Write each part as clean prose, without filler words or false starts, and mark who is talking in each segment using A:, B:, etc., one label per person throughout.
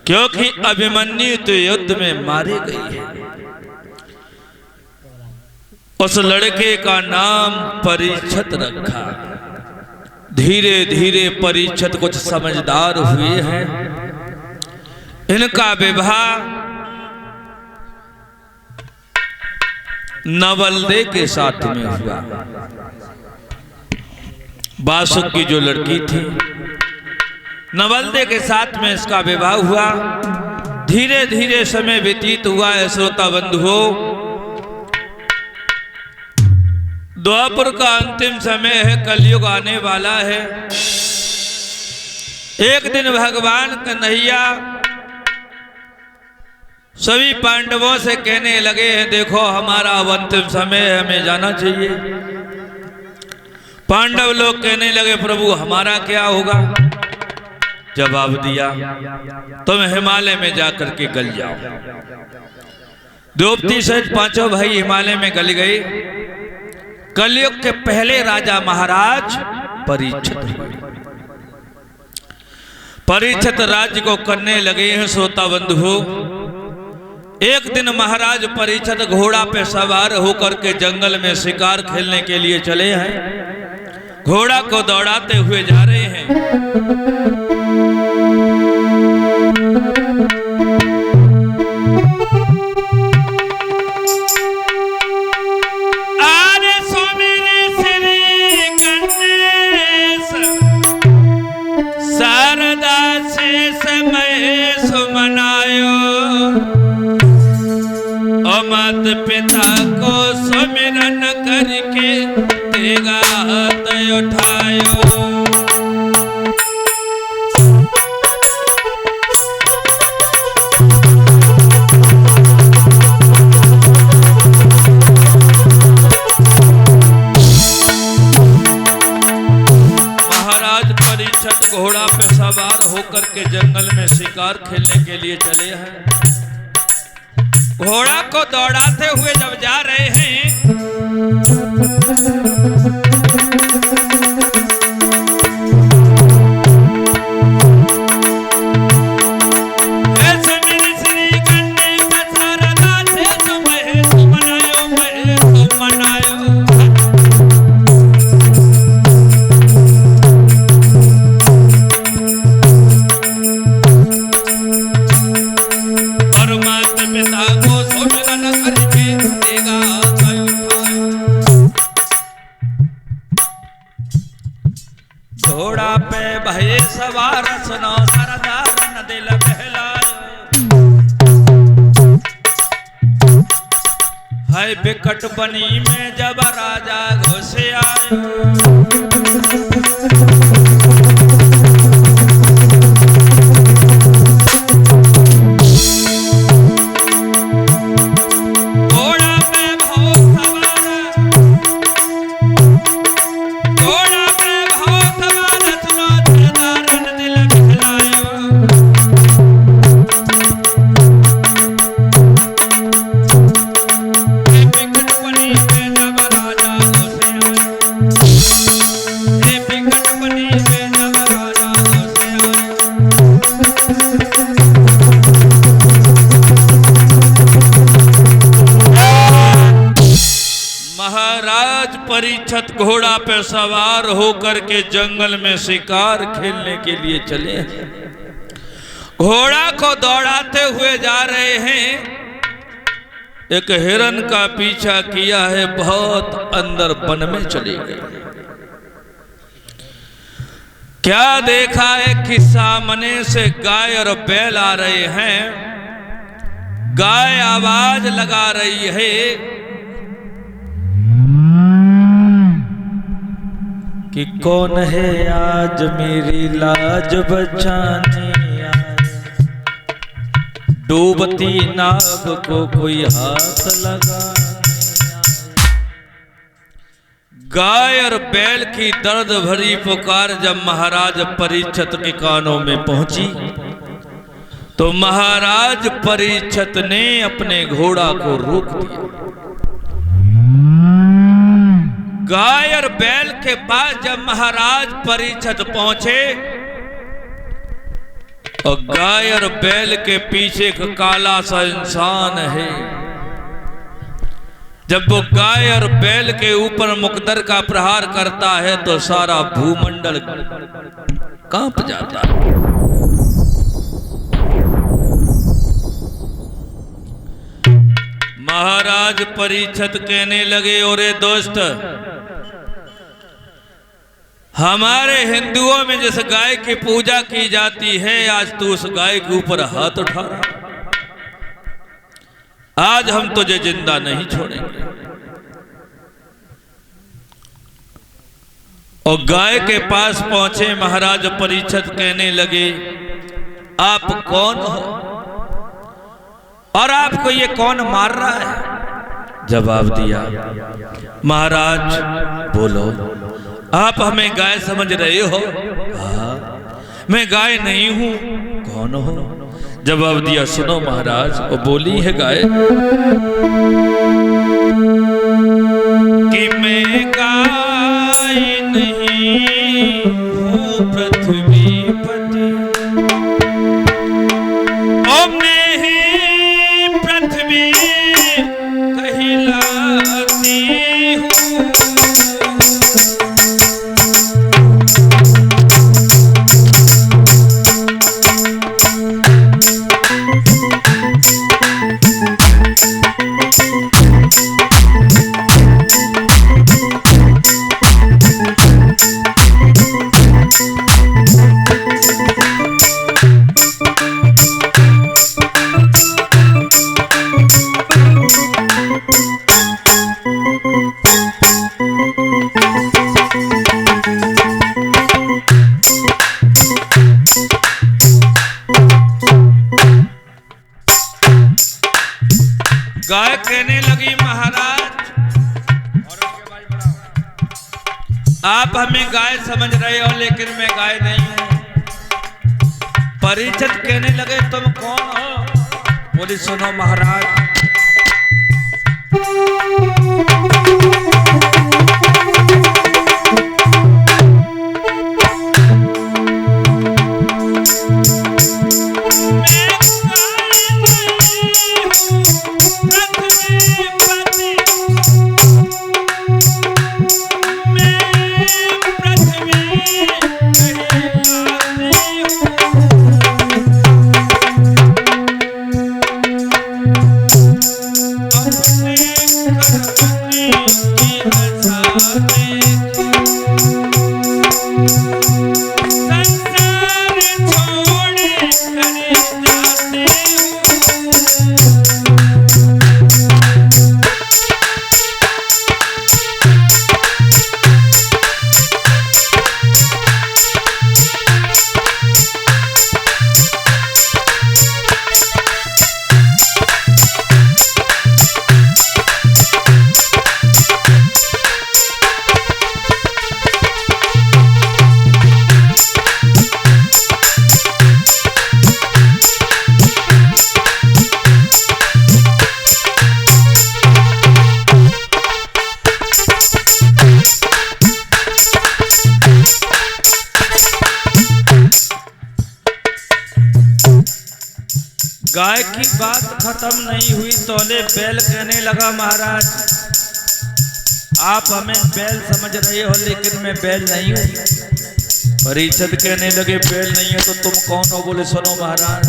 A: क्योंकि अभिमन्यु तो युद्ध में मारे गई है। उस लड़के का नाम परीक्षित रखा। धीरे धीरे परीक्षित कुछ समझदार हुए हैं। इनका विवाह नवलदे के साथ में हुआ। बासुक की जो लड़की थी, नवलदे के साथ में इसका विवाह हुआ। धीरे धीरे समय व्यतीत हुआ है। श्रोता बंधुओं, द्वापर का अंतिम समय है, कलयुग आने वाला है। एक दिन भगवान कन्हैया सभी पांडवों से कहने लगे हैं, देखो हमारा अब अंतिम समय है, हमें जाना चाहिए। पांडव लोग कहने लगे, प्रभु हमारा क्या होगा? जवाब दिया, तुम हिमालय में जाकर के गल जाओ। द्रौपदी सहित पांचों भाई हिमालय में गल गए। कलयुग के पहले राजा महाराज परीक्षित हुए। परीक्षित राज्य को करने लगे हैं। श्रोता बंधुओं, एक दिन महाराज परीक्षित घोड़ा पे सवार होकर के जंगल में शिकार खेलने के लिए चले हैं। घोड़ा को दौड़ाते हुए जा रहे हैं। मात पिता को सुमिरन करके तेगा हाथ उठायो। महाराज परीक्षित घोड़ा पे सवार होकर के जंगल में शिकार खेलने के लिए चले हैं। घोड़ा को दौड़ाते हुए जब जा रहे हैं, ऐसे मेरे श्री कन्या का शारदा से तुम मनायो, तुम मनायो। घोड़ा पे भये सवार सुनो सरदा मन दिल बहलायो। है बिकट बनी में जब राजा घुस आयो। परीक्षित घोड़ा पे सवार होकर के जंगल में शिकार खेलने के लिए चले हैं। घोड़ा को दौड़ाते हुए जा रहे हैं। एक हिरन का पीछा किया है, बहुत अंदर वन में चले गए। क्या देखा है कि सामने से गाय और बैल आ रहे हैं। गाय आवाज लगा रही है, कि कौन है आज मेरी लाज बचाने आए। डूबती नाव को कोई हाथ लगाने आए। गाय और बैल की दर्द भरी पुकार जब महाराज परीक्षित के कानों में पहुंची, तो महाराज परीक्षित ने अपने घोड़ा को रोक दिया। गाय और बैल के पास जब महाराज परीक्षित पहुंचे, और गाय और बैल के पीछे एक काला सा इंसान है। जब वो गाय और बैल के ऊपर मुकद्दर का प्रहार करता है तो सारा भूमंडल कांप जाता है। महाराज परीक्षित कहने लगे, ओरे दोस्त, हमारे हिंदुओं में जिस गाय की पूजा की जाती है, आज तू उस गाय के ऊपर हाथ उठा रहा। आज हम तुझे जिंदा नहीं छोड़ेंगे। और गाय के पास पहुंचे महाराज परीक्षित कहने लगे, आप कौन हो और आपको ये कौन मार रहा है? जवाब दिया, महाराज बोलो, आप हमें गाय समझ रहे हो? हाँ, मैं गाय नहीं हूं। कौन हो? जवाब दिया, सुनो महाराज। वो बोली है गाय कि मैं गाय नहीं हूं पृथ्वी पति, ओ मैं ही पृथ्वी कहलाती हूँ। गाय कहने लगी, महाराज आप हमें गाय समझ रहे हो, लेकिन मैं गाय नहीं हूं। परीक्षित कहने लगे, तुम कौन हो? बोली, सुनो महाराज, गाय की बात खत्म नहीं हुई, तोले बैल कहने लगा, महाराज आप हमें बैल समझ रहे हो, लेकिन मैं बैल नहीं हूं। परीक्षित कहने लगे, बैल नहीं है तो तुम कौन हो? बोले, सुनो महाराज,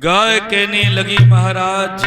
A: गाय कहने लगी महाराज